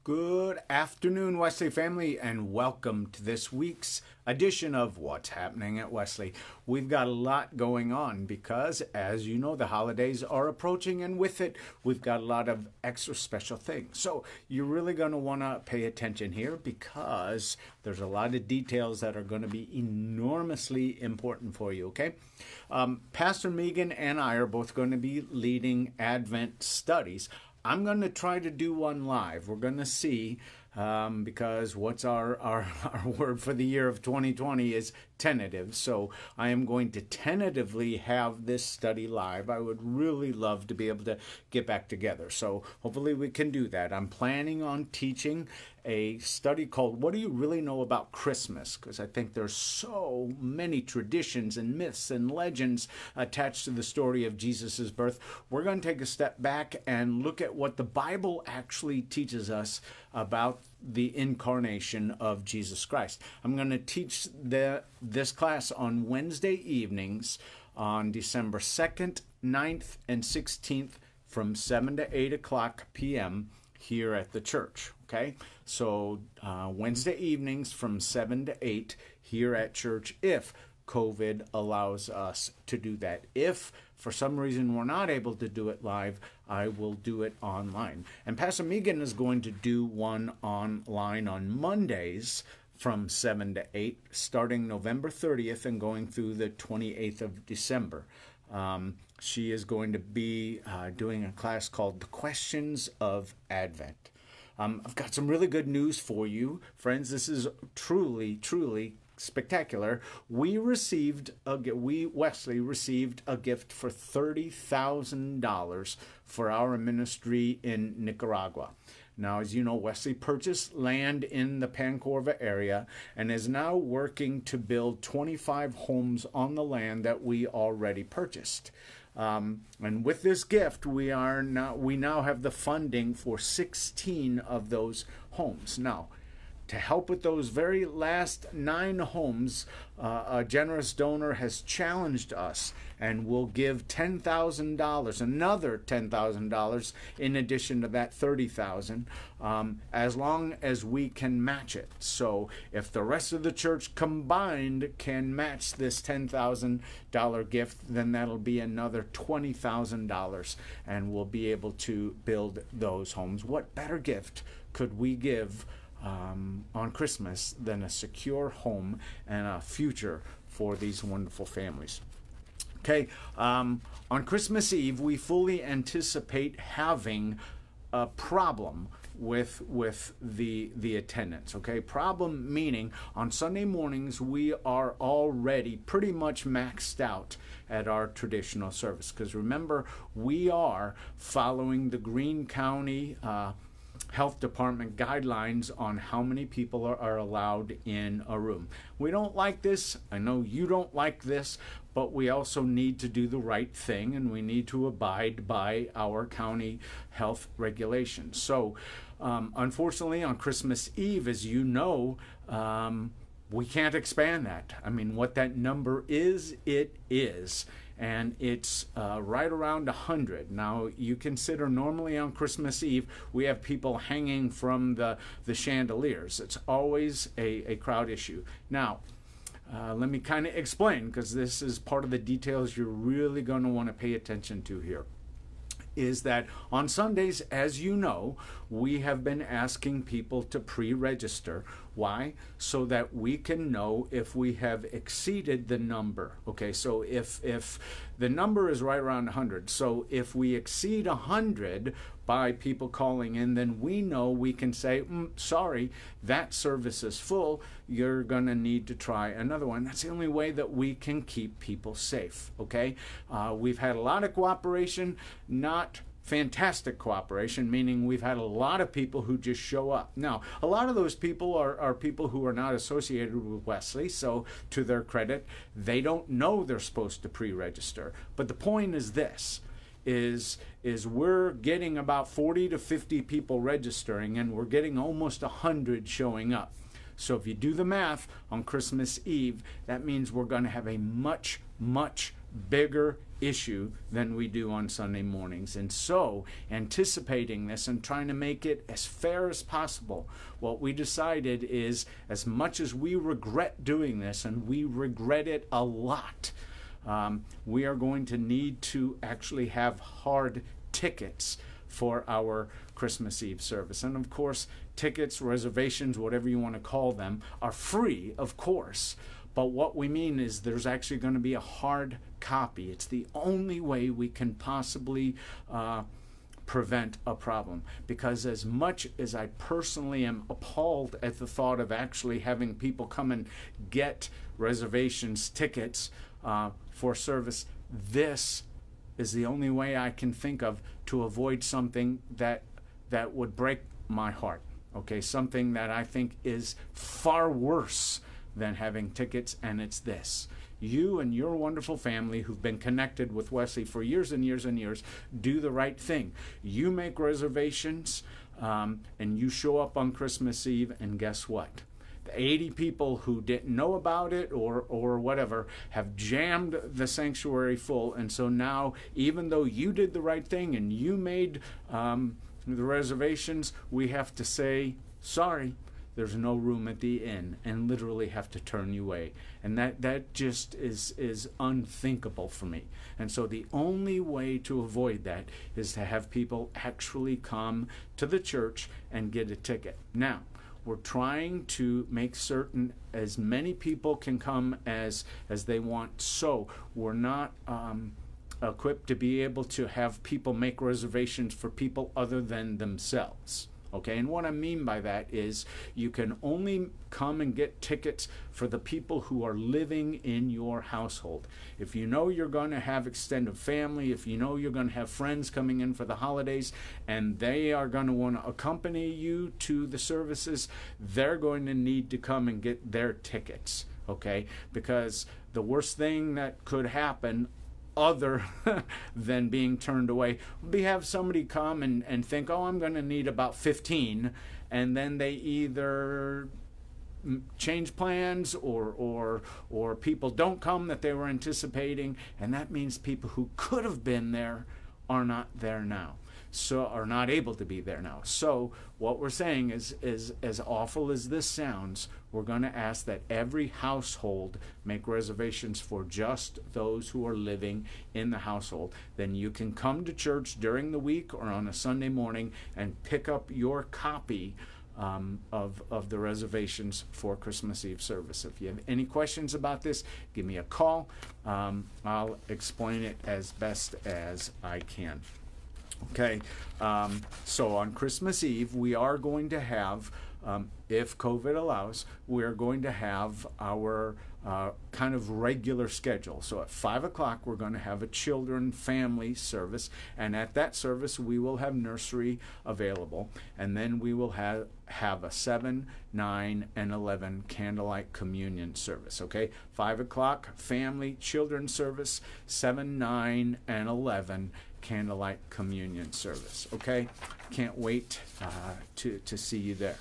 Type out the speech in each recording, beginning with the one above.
Good afternoon, Wesley family, and welcome to this week's edition of What's Happening at Wesley. We've got a lot going on because, as you know, the holidays are approaching, and with it, we've got a lot of extra special things. So you're really going to want to pay attention here because there's a lot of details that are going to be enormously important for you, okay? Pastor Megan and I are both going to be leading Advent studies. I'm going to try to do one live. We're going to see, because what's our word for the year of 2020 is tentative. So I am going to tentatively have this study live. I would really love to be able to get back together. So hopefully we can do that. I'm planning on teaching a study called What Do You Really Know About Christmas? Because I think there's so many traditions and myths and legends attached to the story of Jesus' birth. We're going to take a step back and look at what the Bible actually teaches us about the incarnation of Jesus Christ. I'm going to teach this class on Wednesday evenings on December 2nd, 9th, and 16th from 7 to 8 o'clock p.m. here at the church. Okay, so Wednesday evenings from 7 to 8 here at church if COVID allows us to do that. If for some reason we're not able to do it live, I will do it online. And Pastor Megan is going to do one online on Mondays from 7 to 8, starting November 30th and going through the 28th of December. She is going to be doing a class called The Questions of Advent. I've got some really good news for you, friends. This is truly spectacular. Wesley received a gift for $30,000 for our ministry in Nicaragua. Now, as you know, Wesley purchased land in the Pancorva area and is now working to build 25 homes on the land that we already purchased. And with this gift, we now have the funding for 16 of those homes. Now, to help with those very last 9 homes, a generous donor has challenged us and will give $10,000, another $10,000 in addition to that $30,000, as long as we can match it. So if the rest of the church combined can match this $10,000 gift, then that'll be another $20,000, and we'll be able to build those homes. What better gift could we give on Christmas than a secure home and a future for these wonderful families? Okay, on Christmas Eve, we fully anticipate having a problem with the attendance. Okay, problem meaning on Sunday mornings we are already pretty much maxed out at our traditional service, because remember, we are following the Greene County Health Department guidelines on how many people are allowed in a room. We don't like this. I know you don't like this, but we also need to do the right thing, and we need to abide by our county health regulations. So, unfortunately, on Christmas Eve, as you know, we can't expand that. I mean, what that number is, it is. And it's right around 100. Now, you consider normally on Christmas Eve, we have people hanging from the chandeliers. It's always a crowd issue. Now, let me kind of explain, because this is part of the details you're really going to want to pay attention to here. Is that on Sundays, as you know, we have been asking people to pre-register. Why? So that we can know if we have exceeded the number. Okay, so if the number is right around 100, so if we exceed 100 by people calling in, then we know we can say, sorry, that service is full. You're going to need to try another one. That's the only way that we can keep people safe, okay? We've had a lot of cooperation, not fantastic cooperation, meaning we've had a lot of people who just show up. Now, a lot of those people are people who are not associated with Wesley, so to their credit, they don't know they're supposed to pre-register. But the point is this, is we're getting about 40 to 50 people registering, and we're getting almost 100 showing up. So if you do the math on Christmas Eve, that means we're going to have a much bigger issue than we do on Sunday mornings. And so, anticipating this and trying to make it as fair as possible, what we decided is, as much as we regret doing this, and we regret it a lot, we are going to need to actually have hard tickets for our Christmas Eve service. And of course, tickets, reservations, whatever you want to call them, are free, of course. But what we mean is there's actually going to be a hard copy. It's the only way we can possibly prevent a problem. Because as much as I personally am appalled at the thought of actually having people come and get reservations, tickets for service, this is the only way I can think of to avoid something that would break my heart. Okay, something that I think is far worse than having tickets, and it's this. You and your wonderful family who've been connected with Wesley for years and years and years do the right thing. You make reservations and you show up on Christmas Eve, and guess what? The 80 people who didn't know about it or whatever have jammed the sanctuary full, and so now, even though you did the right thing and you made the reservations, we have to say, sorry, there's no room at the inn, and literally have to turn you away. And that just is unthinkable for me. And so the only way to avoid that is to have people actually come to the church and get a ticket. Now, we're trying to make certain as many people can come as they want. So we're not equipped to be able to have people make reservations for people other than themselves. Okay, and what I mean by that is you can only come and get tickets for the people who are living in your household. If you know you're going to have extended family, if you know you're going to have friends coming in for the holidays, and they are going to want to accompany you to the services, they're going to need to come and get their tickets, okay? Because the worst thing that could happen, other than being turned away, we have somebody come and think, oh, I'm going to need about 15, and then they either change plans or people don't come that they were anticipating, and that means people who could have been there are not there now, so are not able to be there now. So what we're saying is as awful as this sounds, we're going to ask that every household make reservations for just those who are living in the household. Then you can come to church during the week or on a Sunday morning and pick up your copy of the reservations for Christmas Eve service. If you have any questions about this, give me a call. I'll explain it as best as I can. Okay, so on Christmas Eve, we are going to have, if COVID allows, we're going to have our kind of regular schedule. So at 5 o'clock, we're going to have a children family service, and at that service, we will have nursery available, and then we will have a 7, 9, and 11 candlelight communion service, okay? 5 o'clock, family, children service, 7, 9, and 11 candlelight communion service, okay? Can't wait to see you there.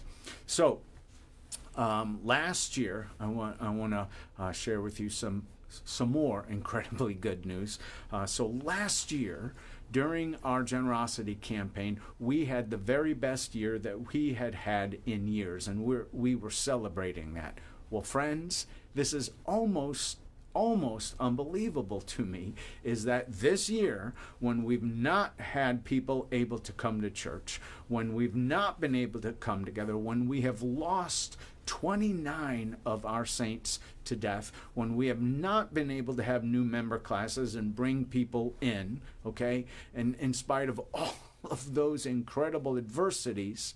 So last year, I want to share with you some more incredibly good news. So last year, during our generosity campaign, we had the very best year that we had had in years, and we were celebrating that. Well, friends, this is almost unbelievable to me, is that this year, when we've not had people able to come to church, when we've not been able to come together, when we have lost 29 of our saints to death, when we have not been able to have new member classes and bring people in, okay, and in spite of all of those incredible adversities,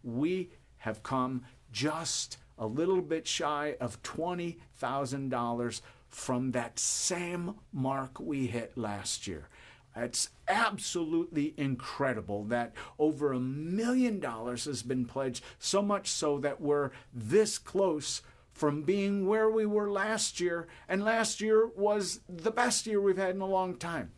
we have come just a little bit shy of $20,000 from that same mark we hit last year. It's absolutely incredible that over $1 million has been pledged, so much so that we're this close from being where we were last year, and last year was the best year we've had in a long time.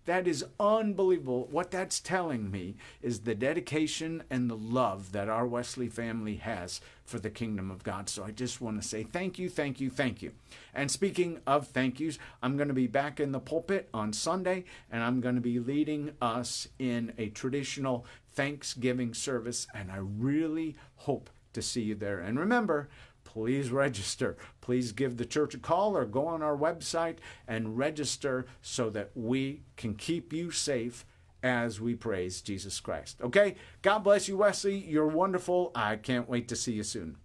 That is unbelievable. What that's telling me is the dedication and the love that our Wesley family has for the kingdom of God. So I just want to say thank you, thank you, thank you. And speaking of thank yous, I'm going to be back in the pulpit on Sunday, and I'm going to be leading us in a traditional Thanksgiving service, and I really hope to see you there. And remember, please register. Please give the church a call or go on our website and register so that we can keep you safe as we praise Jesus Christ. Okay? God bless you, Wesley. You're wonderful. I can't wait to see you soon.